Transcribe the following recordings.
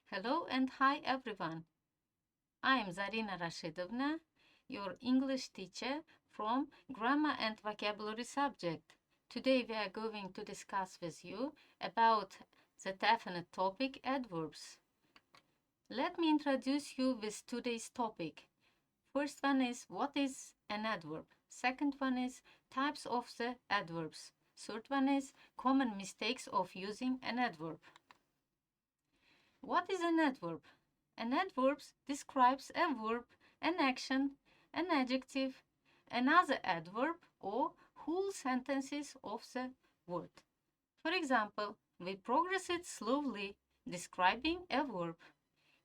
Hello and hi everyone. I am Zarina Rashidovna, your English teacher from Grammar and Vocabulary subject. Today we are going to discuss with you about the definite topic adverbs. Let me introduce you with today's topic. First one is what is an adverb? Second one is types of the adverbs. Third one is common mistakes of using an adverb. What is an adverb? An adverb describes a verb, an action, an adjective, another adverb, or whole sentences of the word. For example, we progressed slowly, describing a verb.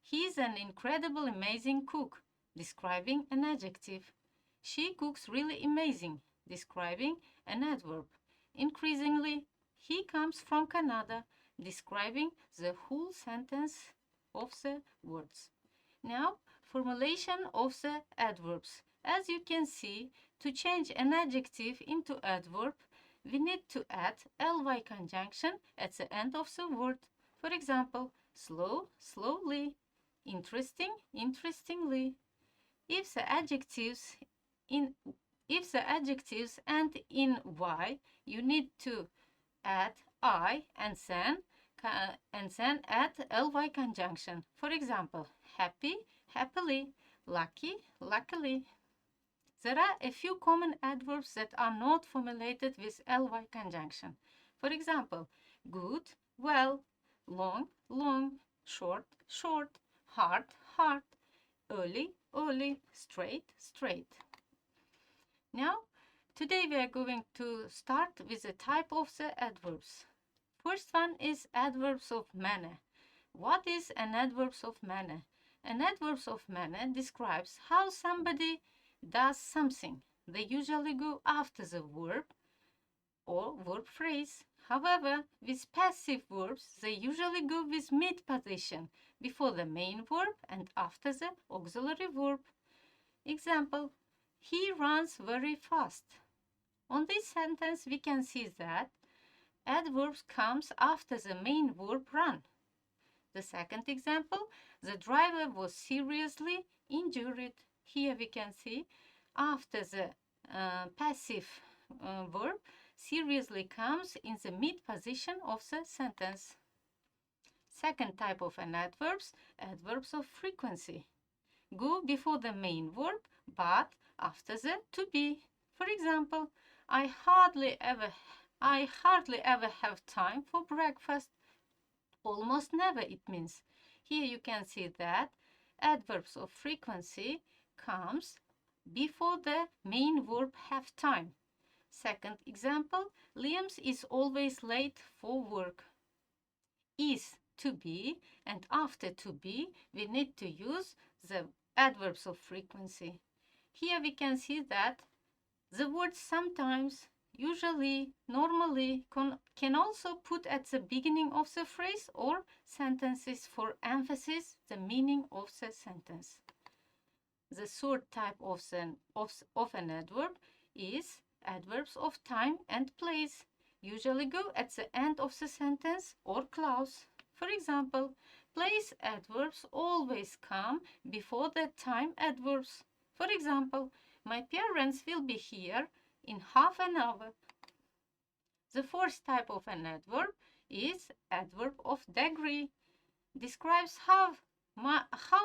He is an incredible, amazing cook, describing an adjective. She cooks really amazing, describing an adverb. Increasingly, he comes from Canada, describing the whole sentence of the words. Now, formulation of the adverbs. As you can see, to change an adjective into adverb, we need to add ly conjunction at the end of the word. For example, slow, slowly, interesting, interestingly. If the adjectives end in y, you need to add I and then add ly conjunction. For example, happy, happily, lucky, luckily. There are a few common adverbs that are not formulated with ly conjunction. For example, good, well, long, long, short, short, hard, hard, early, early, straight, straight. Now, today we are going to start with the type of the adverbs. First one is adverbs of manner. What is an adverbs of manner? An adverbs of manner describes how somebody does something. They usually go after the verb or verb phrase. However, with passive verbs, they usually go with mid position before the main verb and after the auxiliary verb. Example, he runs very fast. On this sentence, we can see that adverbs comes after the main verb run. The second example, the driver was seriously injured. Here we can see after the passive verb, seriously comes in the mid position of the sentence. Second type of an adverbs, adverbs of frequency. Go before the main verb, but after the to be. For example, I hardly ever have time for breakfast. Almost never, it means. Here you can see that adverbs of frequency comes before the main verb have time. Second example, Liam is always late for work. Is to be, and after to be, we need to use the adverbs of frequency. Here we can see that the words sometimes, usually, normally can also put at the beginning of the phrase or sentences for emphasis the meaning of the sentence. The third type of an adverb is adverbs of time and place. Usually go at the end of the sentence or clause. For example, place adverbs always come before the time adverbs. For example, my parents will be here in half an hour. The fourth type of an adverb is adverb of degree. Describes how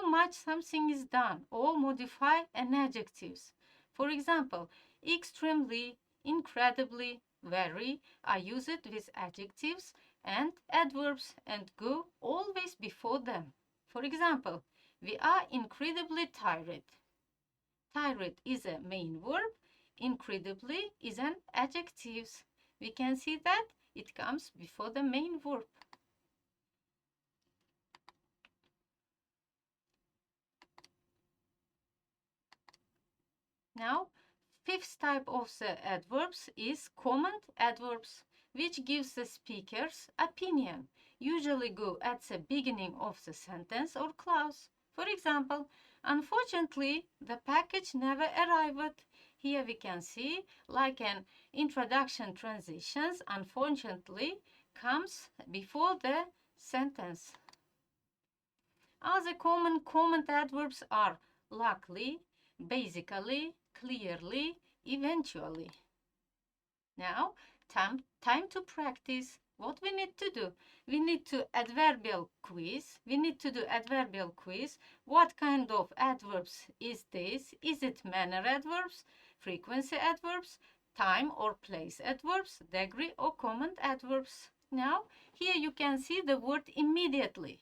much something is done or modify an adjectives. For example, extremely, incredibly, very are used with adjectives and adverbs and go always before them. For example, we are incredibly tired. Tired is a main verb. Incredibly is an adjective. We can see that it comes before the main verb. Now, fifth type of the adverbs is comment adverbs, which gives the speaker's opinion. Usually go at the beginning of the sentence or clause. For example, unfortunately, the package never arrived. Here we can see, like an introduction transitions, unfortunately comes before the sentence. Other common comment adverbs are luckily, basically, clearly, eventually. Now, time to practice. What we need to do? We need to adverbial quiz. We need to do adverbial quiz. What kind of adverbs is this? Is it manner adverbs, frequency adverbs, time or place adverbs, degree or comment adverbs? Now, here you can see the word immediately.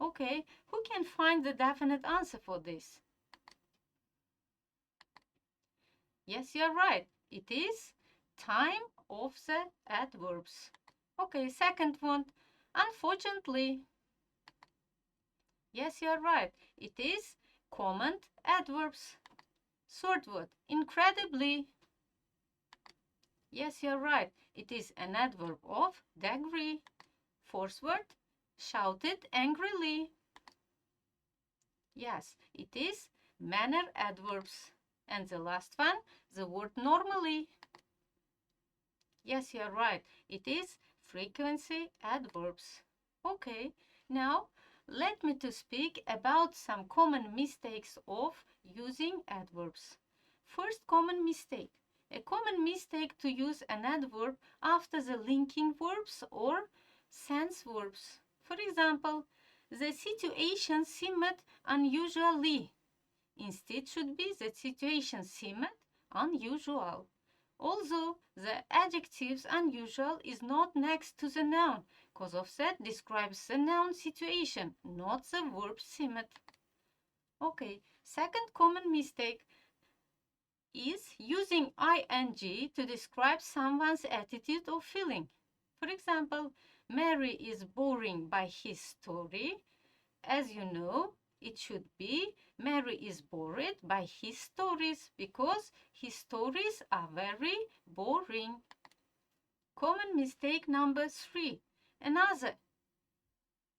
Okay, who can find the definite answer for this? Yes, you're right. It is time of the adverbs. Okay, second one. Unfortunately. Yes, you're right. It is comment adverbs. Third word. Incredibly. Yes, you're right. It is an adverb of degree. Fourth word. Shouted angrily. Yes, it is manner adverbs. And the last one, the word normally. Yes, you're right. It is frequency adverbs. Okay, now let me to speak about some common mistakes of using adverbs. First common mistake. A common mistake to use an adverb after the linking verbs or sense verbs. For example, the situation seemed unusually. Instead should be the situation seemed unusual. Although the adjective unusual is not next to the noun, cause of that describes the noun situation, not the verb seemed. Okay, second common mistake is using ing to describe someone's attitude or feeling. For example, Mary is boring by his story. As you know, it should be Mary is bored by his stories because his stories are very boring. Common mistake number 3. Another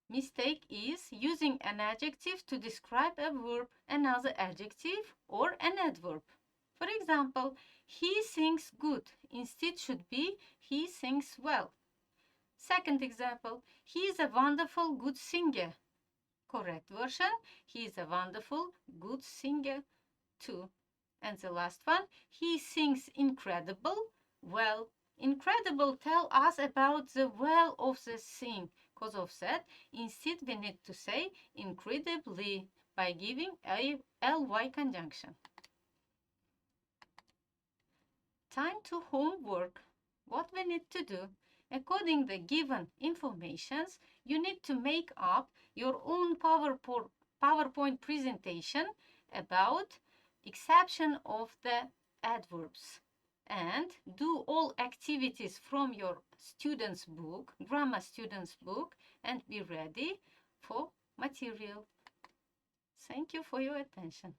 mistake is using an adjective to describe a verb, another adjective or an adverb. For example, he sings good. Instead should be he sings well. Second example, he is a wonderful good singer. Correct version, he is a wonderful, good singer too. And the last one, he sings incredible well. Incredible tell us about the well of the thing. Because of that, instead we need to say incredibly by giving a ly conjunction. Time to homework. What we need to do? According the given informations, you need to make up your own PowerPoint presentation about exception of the adverbs and do all activities from your student's book, grammar student's book, and be ready for material. Thank you for your attention.